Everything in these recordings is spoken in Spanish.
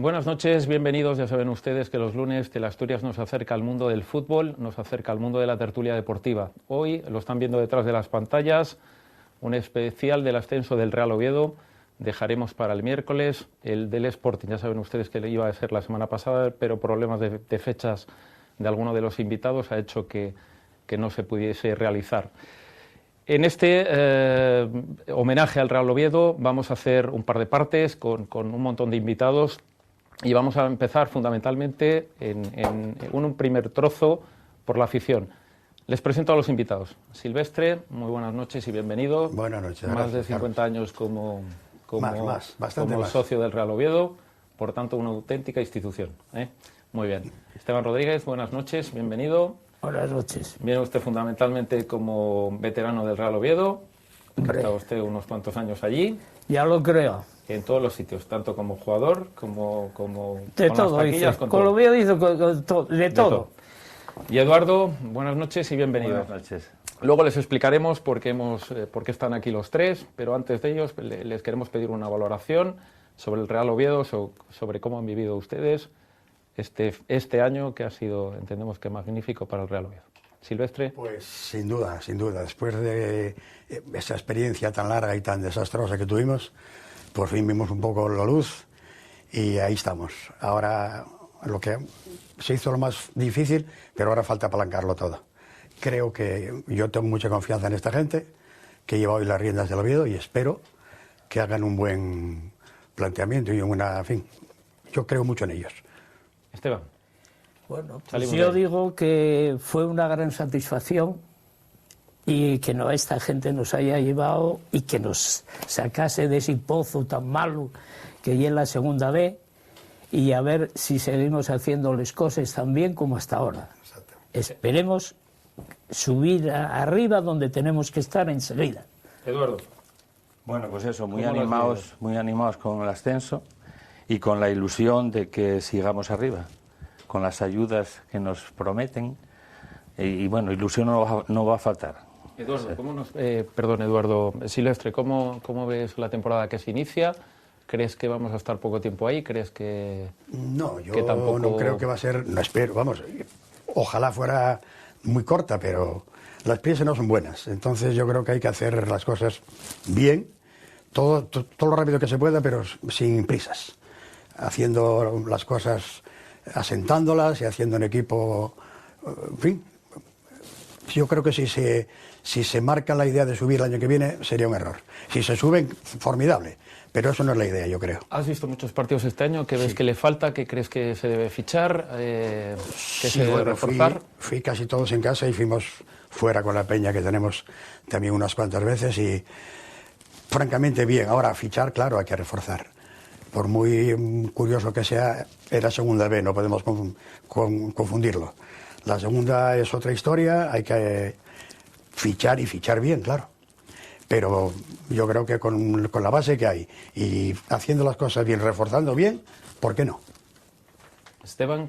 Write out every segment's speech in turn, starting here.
Buenas noches, bienvenidos. Ya saben ustedes que los lunes Teleasturias nos acerca al mundo del fútbol, nos acerca al mundo de la tertulia deportiva. Hoy lo están viendo detrás de las pantallas, un especial del ascenso del Real Oviedo. Dejaremos para el miércoles el del Sporting. Ya saben ustedes que iba a ser la semana pasada, pero problemas de fechas de alguno de los invitados ha hecho que no se pudiese realizar. En este homenaje al Real Oviedo vamos a hacer un par de partes con un montón de invitados y vamos a empezar fundamentalmente en un primer trozo por la afición. Les presento a los invitados. Silvestre, muy buenas noches y bienvenido. Buenas noches. Más de 50 Carlos. Años como bastante más. socio del Real Oviedo, por tanto una auténtica institución. Muy bien. Esteban Rodríguez, buenas noches, bienvenido. Buenas noches. Viene usted fundamentalmente como veterano del Real Oviedo. Ha estado usted unos cuantos años allí. Ya lo creo. En todos los sitios, tanto como jugador como de con todo, las taquillas, con todo. Lo Oviedo hizo de todo. Y Eduardo, buenas noches y bienvenido. Buenas noches. Luego les explicaremos por qué están aquí los tres, pero antes de ellos les queremos pedir una valoración sobre el Real Oviedo, sobre cómo han vivido ustedes este año que ha sido, entendemos que magnífico para el Real Oviedo. Silvestre. Pues sin duda, después de esa experiencia tan larga y tan desastrosa que tuvimos, por fin vimos un poco la luz y ahí estamos. Ahora lo que se hizo lo más difícil, pero ahora falta apalancarlo todo. Creo que yo tengo mucha confianza en esta gente que lleva hoy las riendas del Oviedo y espero que hagan un buen planteamiento y en fin, yo creo mucho en ellos. Esteban. Bueno, pues yo digo que fue una gran satisfacción y que esta gente nos haya llevado y que nos sacase de ese pozo tan malo que ya en la segunda B y a ver si seguimos haciéndoles cosas tan bien como hasta ahora. Esperemos subir arriba donde tenemos que estar enseguida. Eduardo. Bueno, pues eso, muy animados con el ascenso y con la ilusión de que sigamos arriba, con las ayudas que nos prometen y bueno, ilusión no va a faltar. Eduardo, Eduardo Silvestre, ¿cómo ves la temporada que se inicia? ¿Crees que vamos a estar poco tiempo ahí? ¿Crees que No, yo tampoco... no creo que va a ser, no espero, vamos, ojalá fuera muy corta, pero las prisas no son buenas, entonces yo creo que hay que hacer las cosas bien, todo lo rápido que se pueda, pero sin prisas, haciendo las cosas, asentándolas y haciendo un equipo, en fin, yo creo que si se marca la idea de subir el año que viene sería un error. Si se suben, formidable, pero eso no es la idea, yo creo. ¿Has visto muchos partidos este año? ¿Qué ves que le falta? ¿Qué crees que se debe fichar? ¿Qué se debe reforzar? Fui casi todos en casa y fuimos fuera con la peña, que tenemos también unas cuantas veces, y francamente bien. Ahora, fichar, claro, hay que reforzar. Por muy curioso que sea, era segunda B, no podemos confundirlo. La segunda es otra historia, hay que fichar y fichar bien, claro. Pero yo creo que con la base que hay y haciendo las cosas bien, reforzando bien, ¿por qué no? Esteban,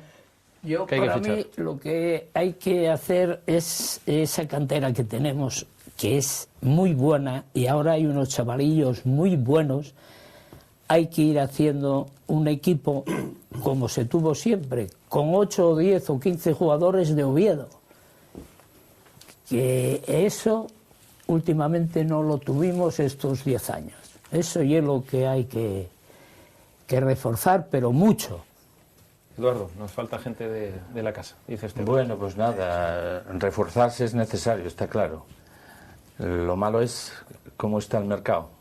para mí lo que hay que hacer es esa cantera que tenemos, que es muy buena, y ahora hay unos chavalillos muy buenos. Hay que ir haciendo un equipo como se tuvo siempre, con 8 o 10 o 15 jugadores de Oviedo. Que eso últimamente no lo tuvimos estos 10 años. Eso es lo que hay que reforzar, pero mucho. Eduardo, nos falta gente de la casa, dice Esteban. Bueno, pues nada, reforzarse es necesario, está claro. Lo malo es cómo está el mercado.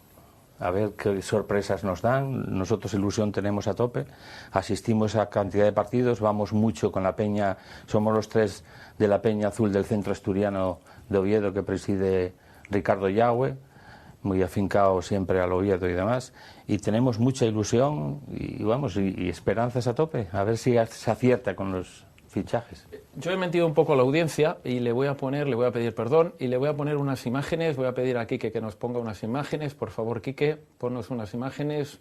A ver qué sorpresas nos dan. Nosotros ilusión tenemos a tope, asistimos a cantidad de partidos, vamos mucho con la peña, somos los 3 de la peña azul del centro asturiano de Oviedo que preside Ricardo Yagüe, muy afincado siempre al Oviedo y demás, y tenemos mucha ilusión y esperanzas a tope, a ver si se acierta con los fichajes. Yo he mentido un poco a la audiencia y le voy a pedir perdón y le voy a poner unas imágenes. Voy a pedir a Quique que nos ponga unas imágenes. Por favor, Quique, ponnos unas imágenes.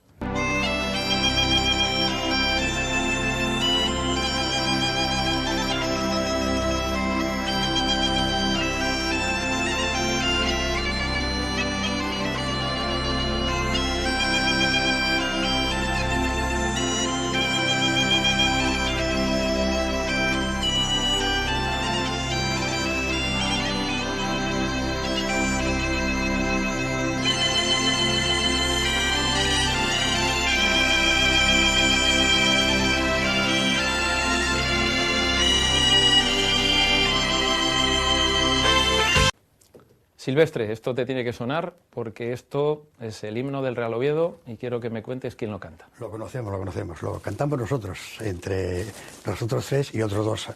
Silvestre, esto te tiene que sonar porque esto es el himno del Real Oviedo y quiero que me cuentes quién lo canta. Lo conocemos, lo cantamos nosotros, entre nosotros 3 y otros 2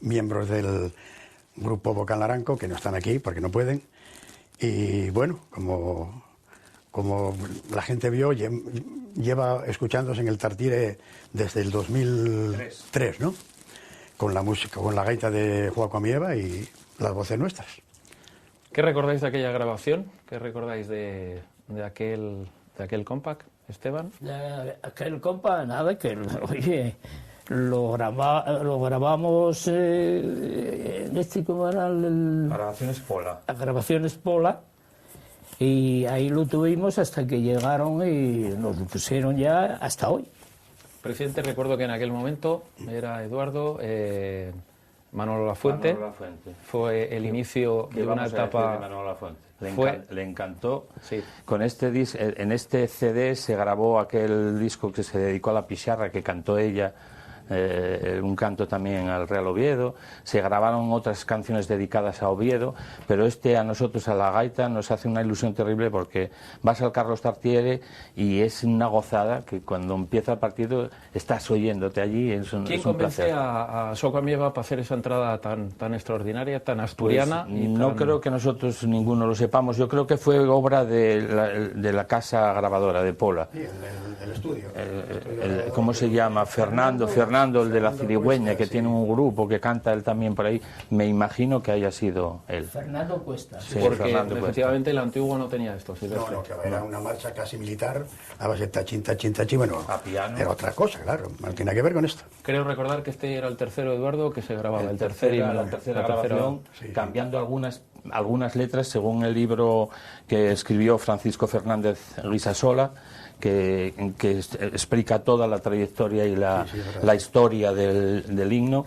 miembros del grupo Vocal Naranco que no están aquí porque no pueden. Y bueno, como la gente vio, lleva escuchándose en el Tartire desde el 2003, ¿no? Con la música, con la gaita de Joaquín Amieva y las voces nuestras. ¿Qué recordáis de aquella grabación? ¿Qué recordáis de aquel compact, Esteban? Aquel compact, nada, que oye, lo grabamos ¿cómo era? Grabaciones Pola. Las grabaciones Pola, y ahí lo tuvimos hasta que llegaron y nos lo pusieron ya hasta hoy. Presidente, recuerdo que en aquel momento era Eduardo, Manolo Lafuente. Fue el inicio de una etapa. Manolo Lafuente. Le encantó. Sí. Con en este CD se grabó aquel disco que se dedicó a la pizarra, que cantó ella, un canto también al Real Oviedo. Se grabaron otras canciones dedicadas a Oviedo, pero a nosotros, a la gaita, nos hace una ilusión terrible porque vas al Carlos Tartiere y es una gozada que cuando empieza el partido estás oyéndote allí. ¿Quién convence a Joaquín Amieva para hacer esa entrada tan extraordinaria, tan asturiana? Pues, no creo que nosotros ninguno lo sepamos. Yo creo que fue obra de la casa grabadora de Pola. Sí, el estudio. ¿Cómo se llama? Fernando, el de la Cirigüeña, que tiene un grupo que canta él también por ahí. Me imagino que haya sido él. Fernando Cuesta. Sí, porque efectivamente el antiguo no tenía esto. No, que era una marcha casi militar, a base de tachín, bueno, a piano. Era otra cosa, claro, no tiene que ver con esto. Creo recordar que este era el tercero, Eduardo, que se grababa, la tercera grabación, sí, cambiando algunas letras según el libro que escribió Francisco Fernández Guisasola, que explica toda la trayectoria y la historia del himno.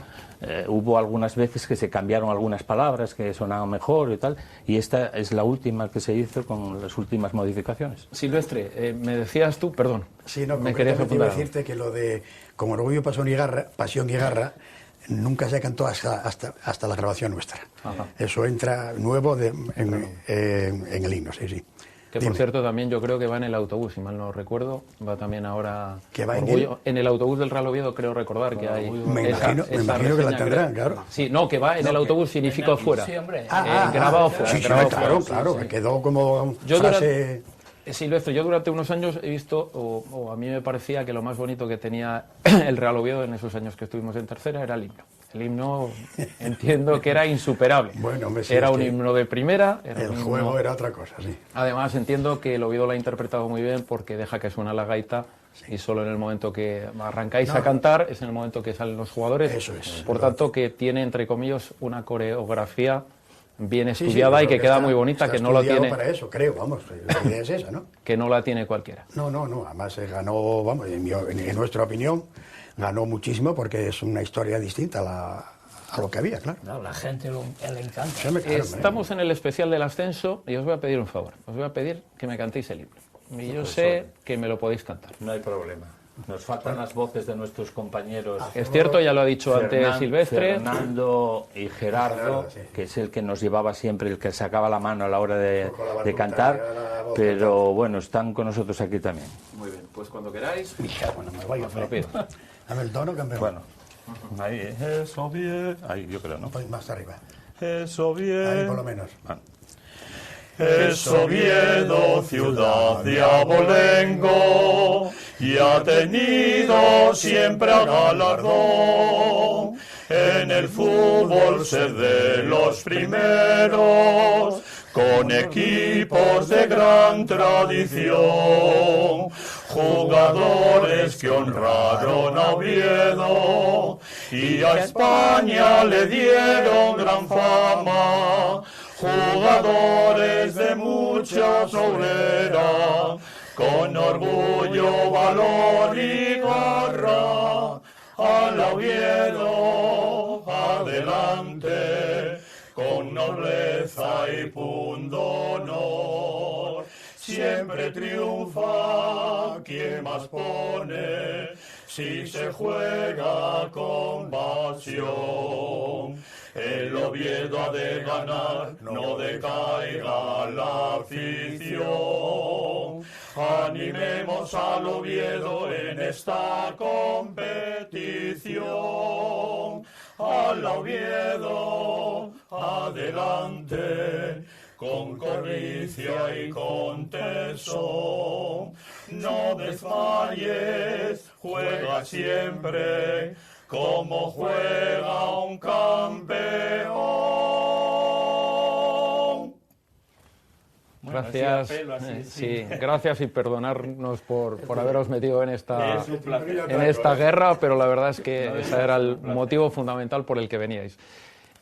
Hubo algunas veces que se cambiaron algunas palabras que sonaban mejor y tal, y esta es la última que se hizo con las últimas modificaciones. Silvestre, me decías tú, perdón. Sí, no, me querías apuntar. Decirte que lo de Con Orgullo, Pasión y Garra nunca se cantó hasta la grabación nuestra. Ajá. Eso entra nuevo en el himno, sí. Que por cierto también yo creo que va en el autobús, si mal no recuerdo, va también ahora que va en el autobús del Real Oviedo, creo recordar que hay me imagino que la tendrán, claro. Sí, no, que va en el autobús significa fuera. Sí, hombre. Grabado fuera. Sí, claro, sí. Quedó como frase... Silvestre, yo durante unos años he visto, o a mí me parecía que lo más bonito que tenía el Real Oviedo en esos años que estuvimos en tercera era el himno. El himno, entiendo que era insuperable. Bueno, era un himno de primera. El juego era otra cosa, sí. Además, entiendo que el Oviedo lo ha interpretado muy bien porque deja que suena la gaita y solo en el momento que arrancáis a cantar es en el momento que salen los jugadores. Eso es. Por tanto, que tiene, entre comillas, una coreografía bien estudiada y que queda muy bonita, que no lo tiene. Para eso, creo, vamos, la idea es esa, ¿no? Que no la tiene cualquiera. No, además ganó, vamos, en nuestra opinión, ganó muchísimo porque es una historia distinta a lo que había, claro. No, la gente le encanta. Estamos en el especial del ascenso y os voy a pedir un favor. Os voy a pedir que me cantéis el himno. Y yo sé que me lo podéis cantar. No hay problema. Nos faltan las voces de nuestros compañeros. Es cierto, ya lo ha dicho antes Silvestre. Fernando y Gerardo, que es el que nos llevaba siempre, el que sacaba la mano a la hora de cantar. Pero bueno, están con nosotros aquí también. Muy bien, pues cuando queráis. Bueno, me voy a lo pido. Dame el tono, campeón. Bueno, ahí, eso bien. Ahí yo creo, ¿no? Más arriba. Eso bien. Ahí por lo menos. Es Oviedo, ciudad de abolengo, y ha tenido siempre a galardón en el fútbol ser de los primeros, con equipos de gran tradición, jugadores que honraron a Oviedo y a España le dieron gran fama. Jugadores de mucha solera, con orgullo, valor y garra, al Oviedo adelante, con nobleza y pundonor. Siempre triunfa quien más pone, si se juega con pasión. el Oviedo ha de ganar, no decaiga la afición. Animemos al Oviedo en esta competición. Al Oviedo, adelante, con codicia y con tesón. No desmayes, juega siempre como juega un campeón. Gracias, sí, gracias y perdonarnos por haberos metido en esta guerra, pero la verdad es que ese era el motivo fundamental por el que veníais.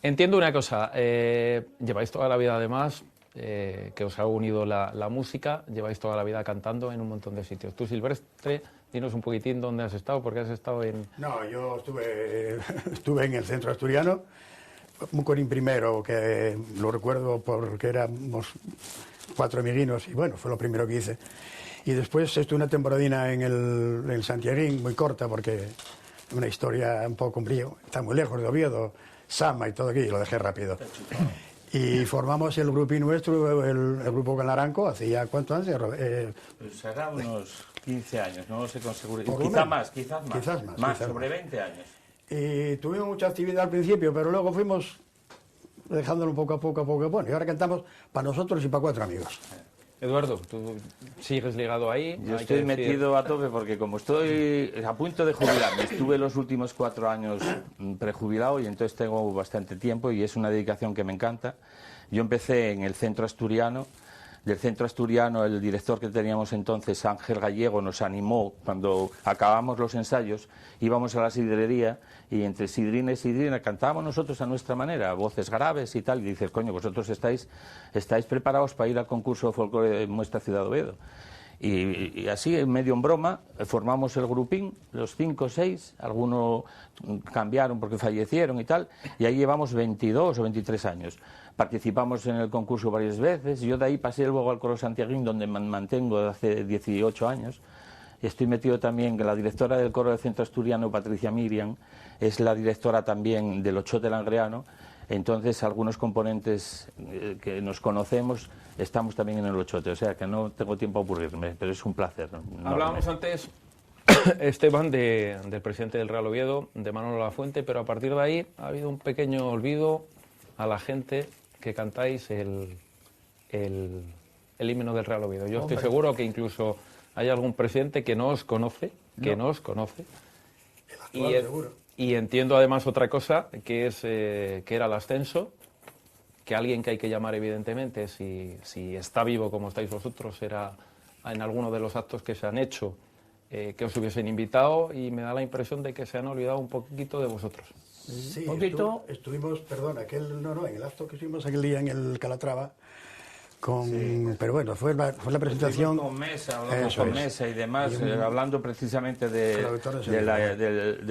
Entiendo una cosa, lleváis toda la vida además, que os ha unido la música, lleváis toda la vida cantando en un montón de sitios. Tú, Silvestre, dinos un poquitín dónde has estado, porque has estado en... No, yo estuve en el centro asturiano, un corín primero, que lo recuerdo porque éramos 4 amiguinos y bueno, fue lo primero que hice. Y después estuve una temporadina en el Santiaguín, muy corta, porque una historia un poco con brío, está muy lejos de Oviedo, Sama y todo aquí, y lo dejé rápido. Y formamos el grupín nuestro, el grupo Ganaranco, hace ya ¿cuántos años? Pues será unos 15 años, no sé con seguridad. Quizás Más, quizás sobre 20 años. Y tuvimos mucha actividad al principio, pero luego fuimos dejándolo poco a poco. Bueno, y ahora cantamos para nosotros y para 4 amigos. Eduardo, tú sigues ligado ahí. Yo estoy metido a tope porque como estoy a punto de jubilarme, estuve los últimos 4 años prejubilado y entonces tengo bastante tiempo y es una dedicación que me encanta. Yo empecé en el centro asturiano. Del centro asturiano, el director que teníamos entonces, Ángel Gallego, nos animó cuando acabamos los ensayos, íbamos a la sidrería y entre sidrina y sidrina cantábamos nosotros a nuestra manera, voces graves y tal, y dices, coño, vosotros estáis preparados para ir al concurso de folclore de nuestra ciudad de Oviedo. Y así, medio en broma, formamos el grupín, los 5 o 6, algunos cambiaron porque fallecieron y tal, y ahí llevamos 22 o 23 años. Participamos en el concurso varias veces, yo de ahí pasé luego al Coro Santiaguín, donde me mantengo desde hace 18 años. Estoy metido también, la directora del Coro del Centro Asturiano, Patricia Miriam, es la directora también del Ochote Langreano. Entonces, algunos componentes que nos conocemos estamos también en el Ochote, o sea que no tengo tiempo a aburrirme, pero es un placer. Hablábamos antes, Esteban, del presidente del Real Oviedo, de Manolo Lafuente, pero a partir de ahí ha habido un pequeño olvido a la gente que cantáis el himno del Real Oviedo. Yo estoy seguro que incluso hay algún presidente que no os conoce, y entiendo además otra cosa, que es que era el ascenso, que alguien que hay que llamar evidentemente, si está vivo como estáis vosotros, era en alguno de los actos que se han hecho, que os hubiesen invitado, y me da la impresión de que se han olvidado un poquito de vosotros. Sí, poquito. Estuvimos, perdón, en el acto que estuvimos aquel día en el Calatrava, pero bueno, fue la presentación... Hablamos con Mesa y demás, hablando precisamente de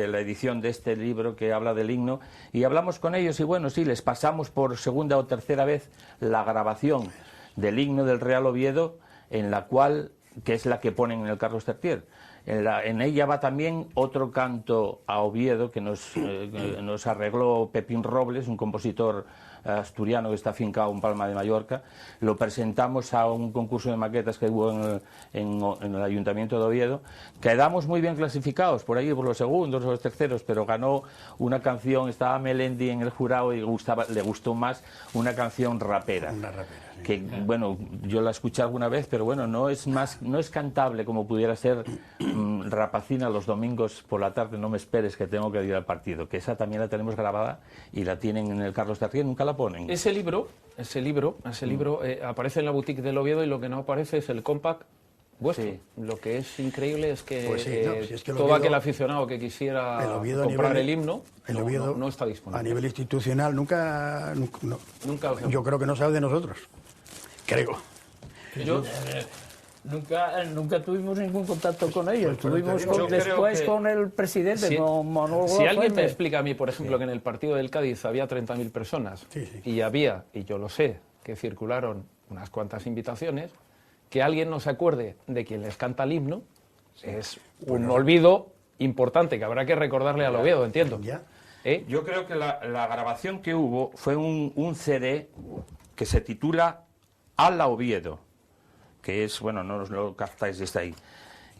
la edición de este libro que habla del himno, y hablamos con ellos y bueno, sí, les pasamos por segunda o tercera vez la grabación del himno del Real Oviedo, en la cual, que es la que ponen en el Carlos Tartier. En ella va también otro canto a Oviedo que nos arregló Pepín Robles, un compositor asturiano que está afincado en Palma de Mallorca. Lo presentamos a un concurso de maquetas que hubo en el Ayuntamiento de Oviedo. Quedamos muy bien clasificados, por ahí por los segundos o los terceros, pero ganó una canción, estaba Melendi en el jurado y le gustó más una canción rapera. Una rapera. Que bueno, yo la escuché alguna vez, pero bueno, no es cantable como pudiera ser Rapacina los domingos por la tarde, no me esperes que tengo que ir al partido, que esa también la tenemos grabada y la tienen en el Carlos Tartier, nunca la ponen. Ese libro aparece en la boutique del Oviedo y lo que no aparece es el compact vuestro. Sí. Lo que es increíble es que, es que todo aquel aficionado que quisiera comprar el himno no está disponible. A nivel institucional nunca yo creo que no sabe de nosotros. Creo. Nunca tuvimos ningún contacto con ellos. Tuvimos después con el presidente, con Manolo Si alguien me explica a mí, por ejemplo, que en el partido del Cádiz había 30.000 personas y yo lo sé, que circularon unas cuantas invitaciones, que alguien no se acuerde de quien les canta el himno, es un olvido importante que habrá que recordarle al Oviedo, entiendo. Yo creo que la grabación que hubo fue un CD que se titula Ala Oviedo, que es, bueno, no lo captáis desde ahí.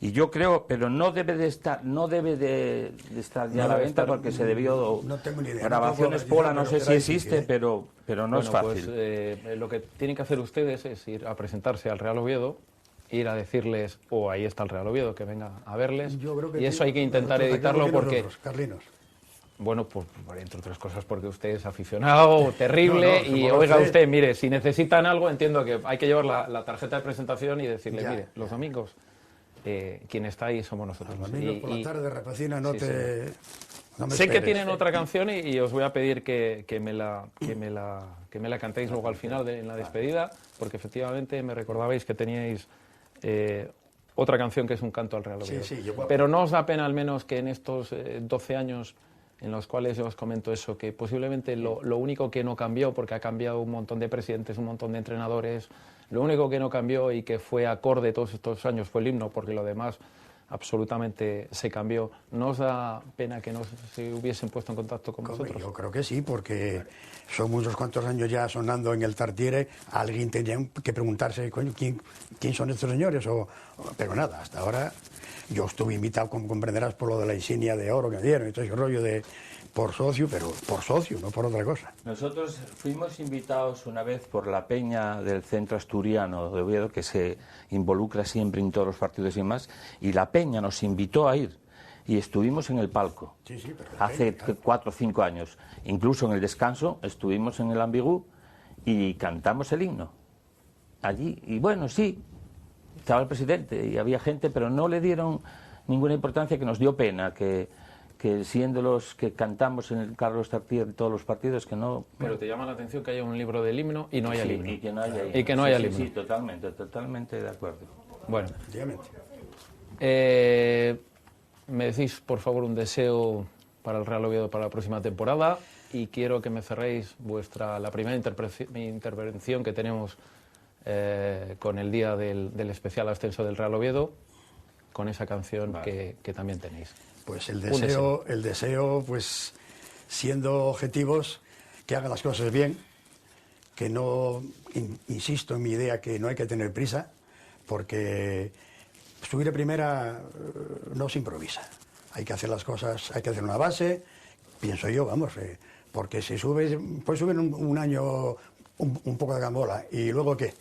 Y yo creo, pero no debe de estar ya a la venta porque se debió... No tengo ni idea. Grabaciones Pola, no sé si existe, pero no es fácil. Pues lo que tienen que hacer ustedes es ir a presentarse al Real Oviedo, ir a decirles, ahí está el Real Oviedo, que venga a verles. Y eso hay que intentar editarlo porque... Carlinos. Bueno, pues entre otras cosas porque usted es aficionado, terrible, y oiga usted, mire, si necesitan algo, entiendo que hay que llevar la tarjeta de presentación y decirle, mire, los domingos, quien está ahí somos nosotros. Los domingos por la tarde, Rapacina, no me sé esperes. que tienen otra canción y os voy a pedir que me la cantéis luego al final en la despedida, porque efectivamente me recordabais que teníais otra canción que es un canto al Real Oviedo. Pero no os da pena al menos que en estos 12 años en los cuales yo os comento eso, que posiblemente lo único que no cambió, porque ha cambiado un montón de presidentes, un montón de entrenadores, lo único que no cambió y que fue acorde todos estos años fue el himno, porque lo demás absolutamente se cambió. ¿No os da pena que no se hubiesen puesto en contacto con vosotros? Yo creo que sí, porque son unos cuantos años ya sonando en el Tartiere, alguien tenía que preguntarse, coño, ¿quién son estos señores? Pero nada, hasta ahora yo estuve invitado, como comprenderás, por lo de la insignia de oro que me dieron, y todo ese rollo por socio, pero por socio, no por otra cosa. Nosotros fuimos invitados una vez por la peña del Centro Asturiano de Oviedo, que se involucra siempre en todos los partidos y más, y la peña nos invitó a ir, y estuvimos en el palco, hace 4 o 5 años. Incluso en el descanso estuvimos en el Ambigú y cantamos el himno allí, y bueno, sí, estaba el presidente y había gente, pero no le dieron ninguna importancia, que nos dio pena, que siendo los que cantamos en el Carlos Tartiere de todos los partidos, que no... Pero te llama la atención que haya un libro del himno y no haya himno. Y que no haya himno. Y que no haya himno. Sí, totalmente de acuerdo. Bueno. Efectivamente. Me decís, por favor, un deseo para el Real Oviedo para la próxima temporada y quiero que me cerréis la primera intervención que tenemos con el día del especial ascenso del Real Oviedo, con esa canción que también tenéis. Pues el deseo, pues siendo objetivos, que haga las cosas bien, que no, insisto en mi idea, que no hay que tener prisa, porque subir a primera no se improvisa. Hay que hacer las cosas, hay que hacer una base, pienso yo, vamos, porque si subes, pues suben un año un poco de gambola, ¿y luego qué?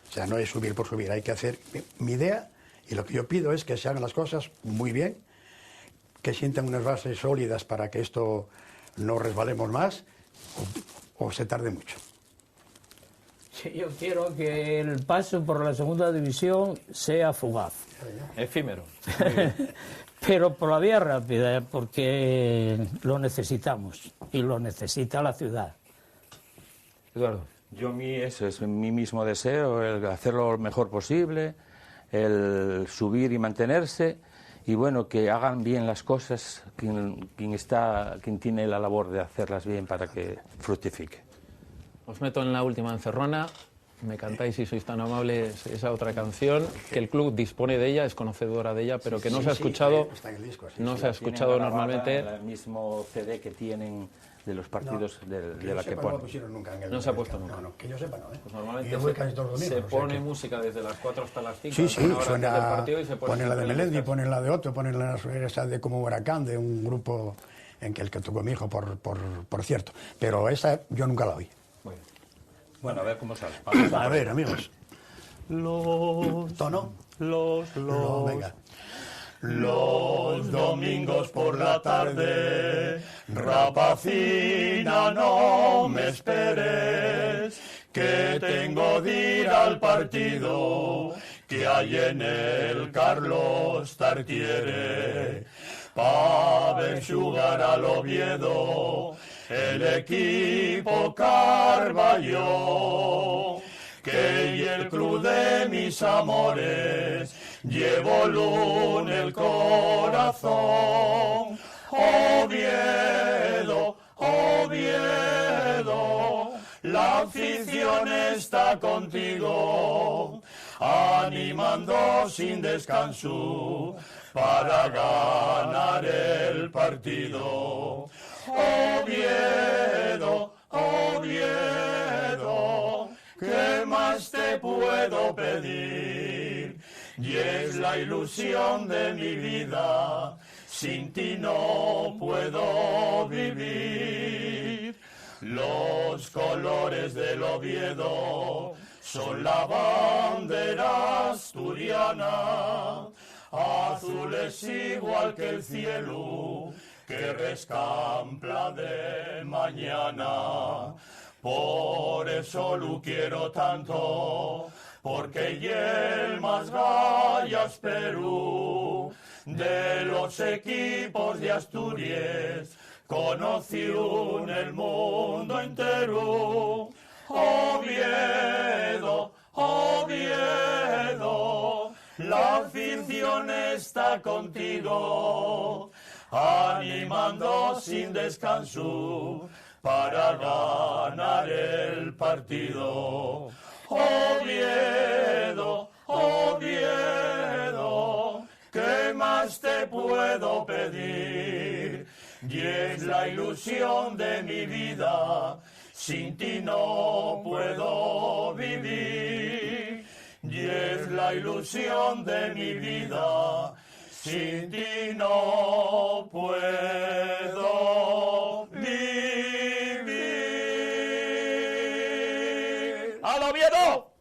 O sea, no es subir por subir, hay que hacer mi idea, y lo que yo pido es que se hagan las cosas muy bien, que sientan unas bases sólidas para que esto no resbalemos más o se tarde mucho. Sí, yo quiero que el paso por la segunda división sea fugaz. Efímero. Pero por la vía rápida, porque lo necesitamos y lo necesita la ciudad. Eduardo. Eso es mi mismo deseo, el hacerlo lo mejor posible, el subir y mantenerse, y bueno, que hagan bien las cosas quien tiene la labor de hacerlas bien para que fructifique. Os meto en la última encerrona, me cantáis, si sois tan amables, esa otra canción, que el club dispone de ella, es conocedora de ella, pero que no se ha escuchado, se ha escuchado normalmente. En el mismo CD que tienen de los partidos de la que ponen. No se ha puesto nunca. No, que yo sepa, no. Pues normalmente se pone música desde las 4 hasta las 5. Sí, suena, ponen la de Melendi, ponen la de Otto, ponen esa de Como Huracán, de un grupo en el que tocó mi hijo, por cierto. Pero esa yo nunca la oí. Bueno, a ver cómo sale. A ver, amigos. ¿Tono? Venga. Los domingos por la tarde, Rapacina, no me esperes, que tengo de ir al partido que hay en el Carlos Tartiere, pa' ver jugar al Oviedo el equipo Carballo, que y el club de mis amores llevo en el corazón. Oviedo, Oviedo, la afición está contigo, animando sin descanso para ganar el partido. Oviedo, Oviedo, ¿qué más te puedo pedir? Y es la ilusión de mi vida, sin ti no puedo vivir. Los colores del Oviedo son la bandera asturiana, azules igual que el cielo que rescampla de mañana. Por eso lo quiero tanto, porque y el más gallas Perú de los equipos de Asturias conoció en el mundo entero. Oviedo, Oviedo, la afición está contigo, animando sin descanso para ganar el partido. Oviedo, Oviedo, ¿qué más te puedo pedir? Y es la ilusión de mi vida, sin ti no puedo vivir. Y es la ilusión de mi vida, sin ti no puedo vivir. ¡Al Oviedo!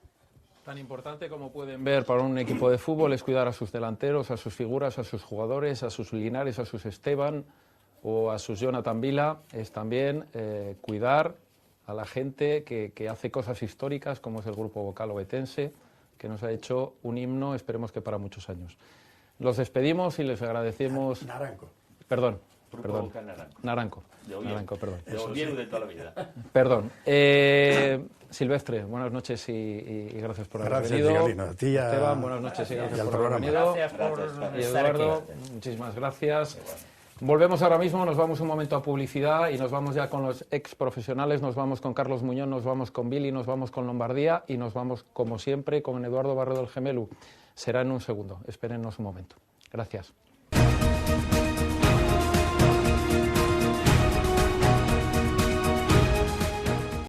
Tan importante como pueden ver para un equipo de fútbol es cuidar a sus delanteros, a sus figuras, a sus jugadores, a sus Linares, a sus Esteban o a sus Jonathan Vila. Es también cuidar a la gente que hace cosas históricas, como es el grupo vocal ovetense, que nos ha hecho un himno, esperemos que para muchos años. Los despedimos y les agradecemos... Naranco. Perdón. Naranco. Perdón. De Oviedo de toda la vida. Perdón. Silvestre, buenas noches y gracias por haber venido. Gracias, a ti, Esteban, buenas noches y gracias por haber venido. Gracias por Y estar Eduardo, aquí. muchísimas gracias. Volvemos ahora mismo, nos vamos un momento a publicidad y nos vamos ya con los ex profesionales, nos vamos con Carlos Muñoz, nos vamos con Billy, nos vamos con Lombardía y nos vamos, como siempre, con Eduardo Barredo del Gemelu. Será en un segundo, espérennos un momento. Gracias.